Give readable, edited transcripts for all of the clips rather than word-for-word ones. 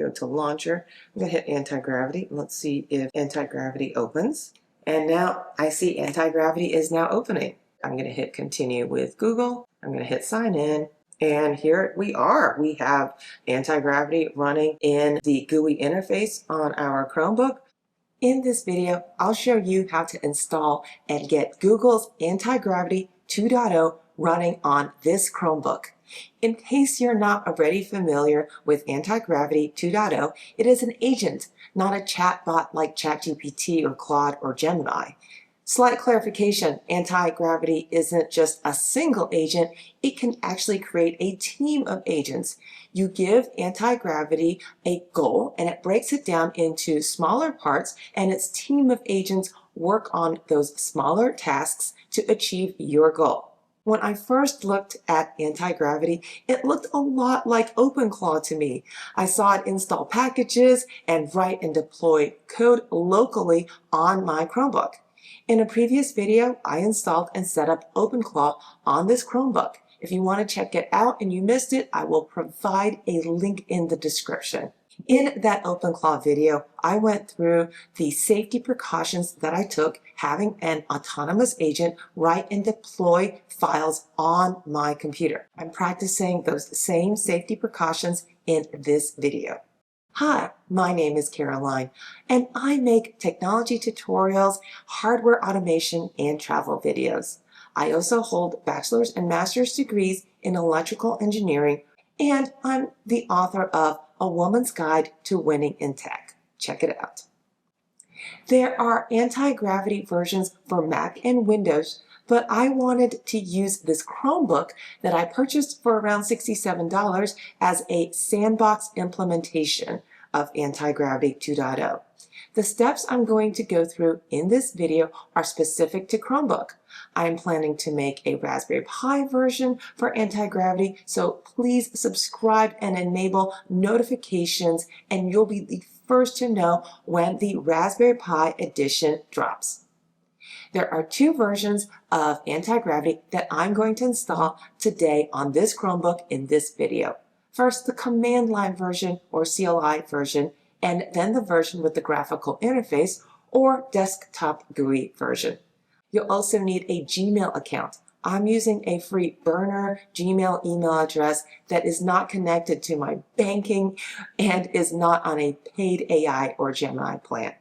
go to Launcher. I'm going to hit Antigravity. Let's see if Antigravity opens. And now I see Antigravity is now opening. I'm going to hit Continue with Google. I'm going to hit Sign In. And here we are. We have Antigravity running in the GUI interface on our Chromebook. In this video, I'll show you how to install and get Google's Antigravity 2.0 running on this Chromebook. In case you're not already familiar with Antigravity 2.0, it is an agent, not a chatbot like ChatGPT or Claude or Gemini. Slight clarification, Antigravity isn't just a single agent, it can actually create a team of agents. You give Antigravity a goal and it breaks it down into smaller parts, and its team of agents work on those smaller tasks to achieve your goal. When I first looked at Antigravity, it looked a lot like OpenClaw to me. I saw it install packages and write and deploy code locally on my Chromebook. In a previous video, I installed and set up OpenClaw on this Chromebook. If you want to check it out and you missed it, I will provide a link in the description. In that OpenClaw video, I went through the safety precautions that I took having an autonomous agent write and deploy files on my computer. I'm practicing those same safety precautions in this video. Hi, my name is Caroline, and I make technology tutorials, hardware automation, and travel videos. I also hold bachelor's and master's degrees in electrical engineering, and I'm the author of A Woman's Guide to Winning in Tech. Check it out. There are Antigravity versions for Mac and Windows, but I wanted to use this Chromebook that I purchased for around $67 as a sandbox implementation of Antigravity 2.0. The steps I'm going to go through in this video are specific to Chromebook. I'm planning to make a Raspberry Pi version for Antigravity, so please subscribe and enable notifications, and you'll be the first to know when the Raspberry Pi edition drops. There are two versions of Antigravity that I'm going to install today on this Chromebook in this video. First, the command line version or CLI version, and then the version with the graphical interface or desktop GUI version. You'll also need a Gmail account. I'm using a free burner Gmail email address that is not connected to my banking and is not on a paid AI or Gemini plan.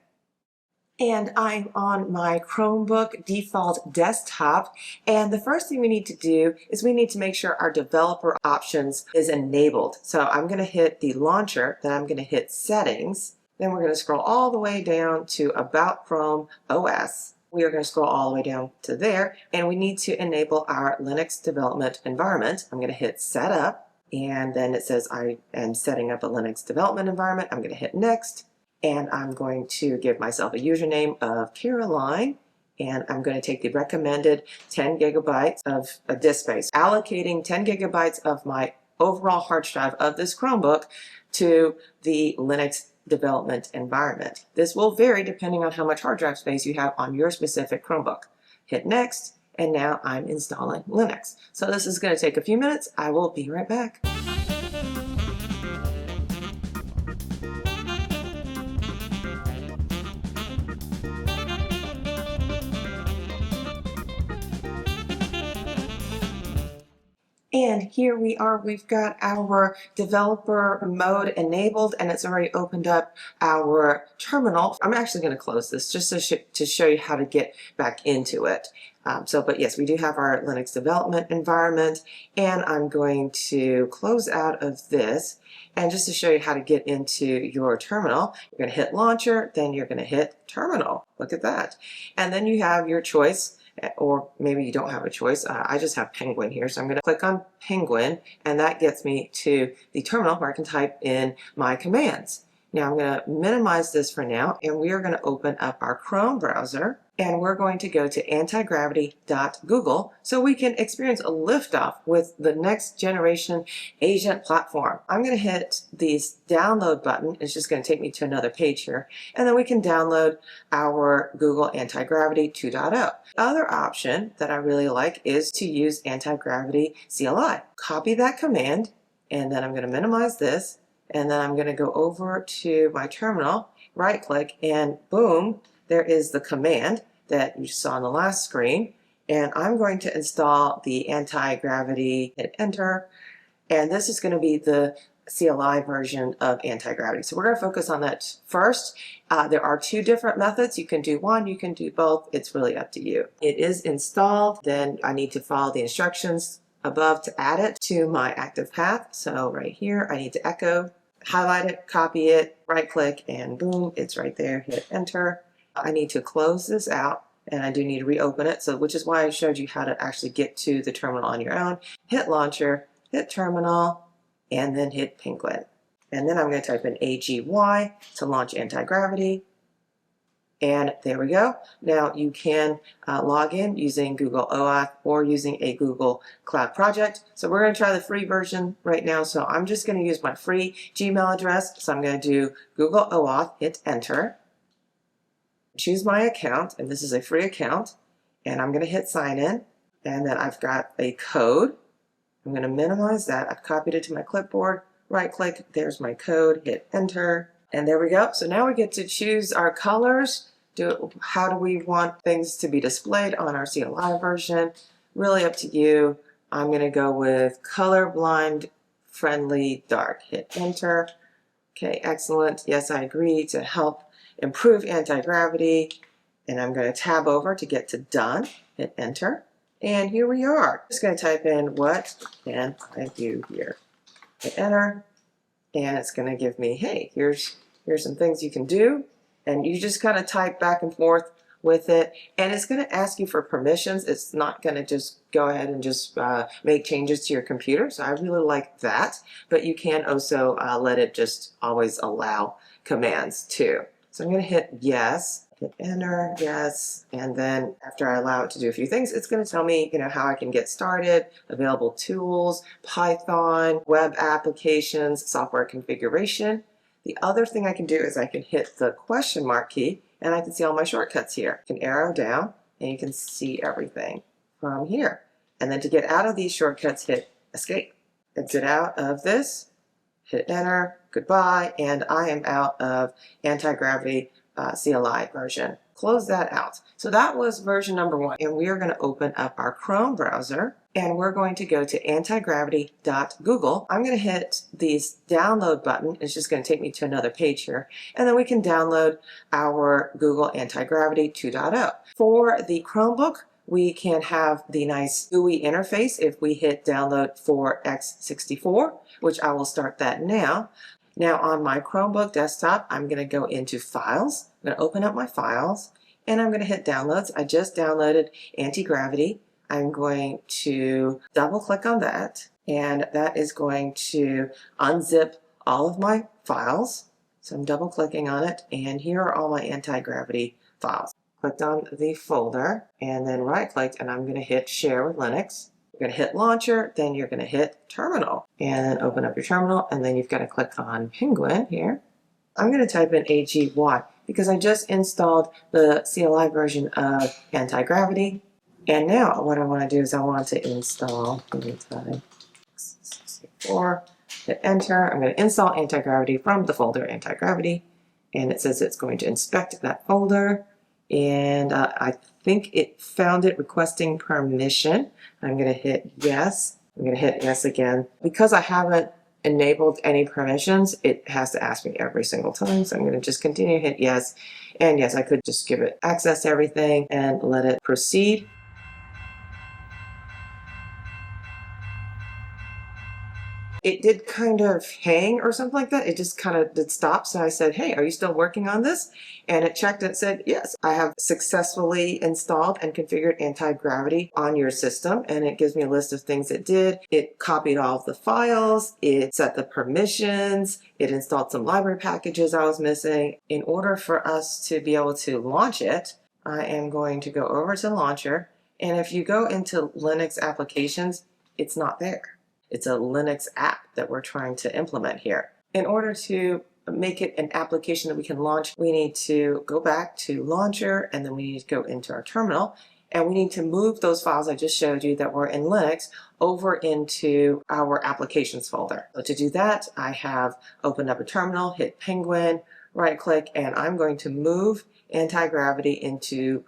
And I'm on my Chromebook default desktop, and the first thing we need to do is we need to make sure our developer options is enabled. So I'm going to hit the launcher, then I'm going to hit settings, then we're going to scroll all the way down to About Chrome OS. We are going to scroll all the way down to there, and we need to enable our Linux development environment. I'm going to hit Setup, and then it says I am setting up a Linux development environment. I'm going to hit Next. And I'm going to give myself a username of Caroline, and I'm going to take the recommended 10 gigabytes of disk space, allocating 10 gigabytes of my overall hard drive of this Chromebook to the Linux development environment. This will vary depending on how much hard drive space you have on your specific Chromebook. Hit Next, and now I'm installing Linux. So this is going to take a few minutes. I will be right back. And here we are, we've got our developer mode enabled, and it's already opened up our terminal. I'm actually going to close this just to show you how to get back into it. But yes, we do have our Linux development environment, and I'm going to close out of this. And just to show you how to get into your terminal, you're going to hit Launcher, then you're going to hit Terminal. Look at that. And then you have your choice. Or maybe you don't have a choice. I just have Penguin here, so I'm going to click on Penguin, and that gets me to the terminal where I can type in my commands. Now I'm going to minimize this for now, and we are going to open up our Chrome browser, and we're going to go to antigravity.google so we can experience a liftoff with the next generation agent platform. I'm going to hit the download button. It's just going to take me to another page here, and then we can download our Google Antigravity 2.0. Other option that I really like is to use Antigravity CLI. Copy that command, and then I'm going to minimize this, and then I'm going to go over to my terminal, right click, and boom, there is the command that you saw on the last screen. And I'm going to install the Antigravity, hit enter, and this is going to be the CLI version of Antigravity. So we're going to focus on that first. There are two different methods. You can do one, you can do both. It's really up to you. It is installed. Then I need to follow the instructions above to add it to my active path. So right here, I need to echo, highlight it, copy it, right click, and boom, it's right there. Hit enter. I need to close this out, and I do need to reopen it. So which is why I showed you how to actually get to the terminal on your own. Hit launcher, hit terminal, and then hit Penguin. And then I'm going to type in AGY to launch Antigravity. And there we go. Now you can log in using Google OAuth or using a Google Cloud project. So we're going to try the free version right now. So I'm just going to use my free Gmail address. So I'm going to do Google OAuth, hit enter, choose my account, and this is a free account. And I'm going to hit sign in. And then I've got a code. I'm going to minimize that. I've copied it to my clipboard. Right click, there's my code, hit enter, and there we go. So now we get to choose our colors. How do we want things to be displayed on our CLI version? Really up to you. I'm going to go with colorblind friendly dark. Hit enter. Okay, excellent. Yes, I agree to help improve anti-gravity. And I'm going to tab over to get to done. Hit enter. And here we are. Just going to type in what can I do here. Hit enter, and it's going to give me, hey, here's some things you can do, and you just kind of type back and forth with it, and it's going to ask you for permissions. It's not going to just go ahead and just make changes to your computer. So I really like that, but you can also let it just always allow commands too. So I'm going to hit yes. Hit enter, yes, and then after I allow it to do a few things, it's going to tell me, how I can get started, available tools, Python, web applications, software configuration. The other thing I can do is I can hit the question mark key, and I can see all my shortcuts here. You can arrow down, and you can see everything from here. And then to get out of these shortcuts, hit escape. Exit out of this, hit enter, goodbye, and I am out of Antigravity CLI version. Close that out. So that was version number 1, and we are going to open up our Chrome browser, and we're going to go to antigravity.google. I'm going to hit the download button. It's just going to take me to another page here, and then we can download our Google Antigravity 2.0. For the Chromebook, we can have the nice GUI interface if we hit download for x64, which I will start that now. Now on my Chromebook desktop, I'm going to go into Files. I'm going to open up my files, and I'm going to hit Downloads. I just downloaded Antigravity. I'm going to double click on that, and that is going to unzip all of my files. So I'm double clicking on it, and here are all my Antigravity files. Clicked on the folder, and then right clicked, and I'm going to hit Share with Linux. You're going to hit Launcher, then you're going to hit Terminal, and then open up your terminal, and then you've got to click on Penguin here. I'm going to type in AGY because I just installed the CLI version of Antigravity, and now what I want to do is I want to install x64, hit Enter. I'm going to install Antigravity from the folder Antigravity, and it says it's going to inspect that folder, and I think it found it requesting permission. I'm going to hit yes. I'm going to hit yes again. Because I haven't enabled any permissions, it has to ask me every single time. So I'm going to just continue to hit yes. And yes, I could just give it access to everything and let it proceed. It did kind of hang or something like that. It just kind of did stop. So I said, hey, are you still working on this? And it checked and it said, yes, I have successfully installed and configured Antigravity on your system. And it gives me a list of things it did. It copied all of the files. It set the permissions. It installed some library packages I was missing. In order for us to be able to launch it, I am going to go over to Launcher. And if you go into Linux applications, it's not there. It's a Linux app that we're trying to implement here. In order to make it an application that we can launch, we need to go back to Launcher, and then we need to go into our terminal, and we need to move those files I just showed you that were in Linux over into our applications folder. So to do that, I have opened up a terminal, hit Penguin, right click, and I'm going to move Antigravity into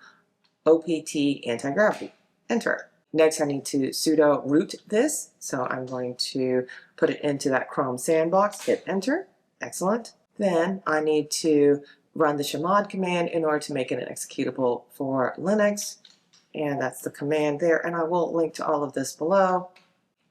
OPT Antigravity. Enter. Next, I need to sudo root this. So I'm going to put it into that Chrome sandbox, hit enter. Excellent. Then I need to run the chmod command in order to make it an executable for Linux. And that's the command there. And I will link to all of this below.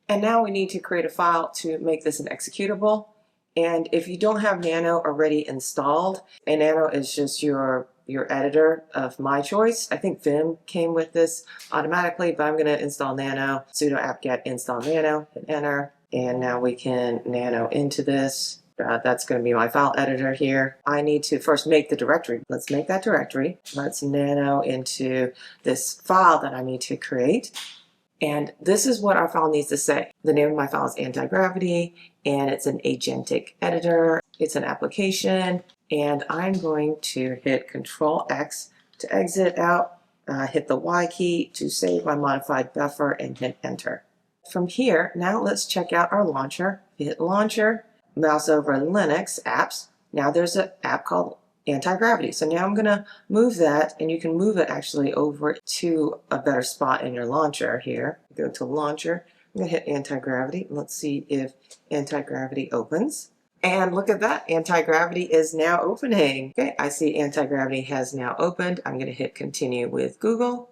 And now we need to create a file to make this an executable. And if you don't have Nano already installed, and Nano is just your editor of my choice. I think Vim came with this automatically, but I'm going to install Nano, sudo apt-get install Nano, hit enter. And now we can Nano into this. That's going to be my file editor here. I need to first make the directory. Let's make that directory. Let's Nano into this file that I need to create. And this is what our file needs to say. The name of my file is Antigravity, and it's an agentic editor. It's an application, and I'm going to hit Control X to exit out, hit the Y key to save my modified buffer, and hit enter. From here, now let's check out our launcher. Hit Launcher, mouse over Linux apps. Now there's an app called Antigravity. So now I'm going to move that, and you can move it actually over to a better spot in your launcher here. Go to Launcher. I'm going to hit Antigravity. Let's see if Antigravity opens. And look at that. Antigravity is now opening. Okay, I see Antigravity has now opened. I'm going to hit Continue with Google.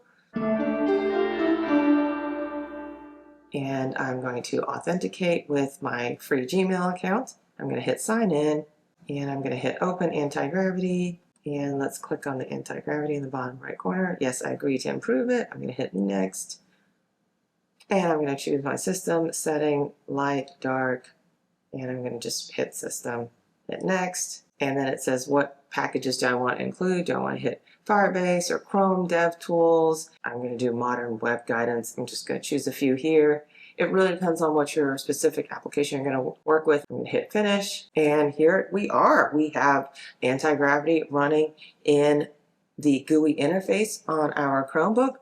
And I'm going to authenticate with my free Gmail account. I'm going to hit Sign In. And I'm going to hit Open Antigravity, and let's click on the Antigravity in the bottom right corner. Yes, I agree to improve it. I'm going to hit Next, and I'm going to choose my system setting, light, dark, and I'm going to just hit System, hit Next, and then it says what packages do I want to include. Do I want to hit Firebase or Chrome DevTools? I'm going to do Modern Web Guidance. I'm just going to choose a few here. It really depends on what your specific application you're going to work with. I'm going to hit Finish, and here we are. We have Antigravity running in the GUI interface on our Chromebook.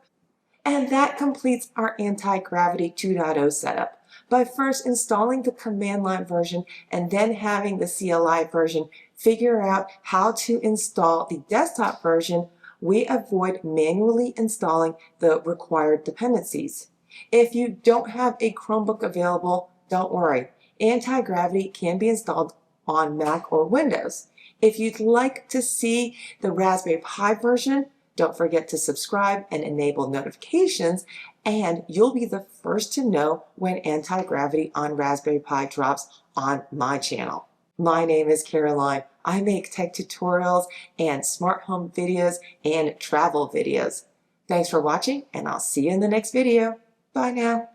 And that completes our Antigravity 2.0 setup. By first installing the command line version and then having the CLI version figure out how to install the desktop version, we avoid manually installing the required dependencies. If you don't have a Chromebook available, don't worry. Antigravity can be installed on Mac or Windows. If you'd like to see the Raspberry Pi version, don't forget to subscribe and enable notifications, and you'll be the first to know when Antigravity on Raspberry Pi drops on my channel. My name is Caroline. I make tech tutorials and smart home videos and travel videos. Thanks for watching, and I'll see you in the next video. Bye now.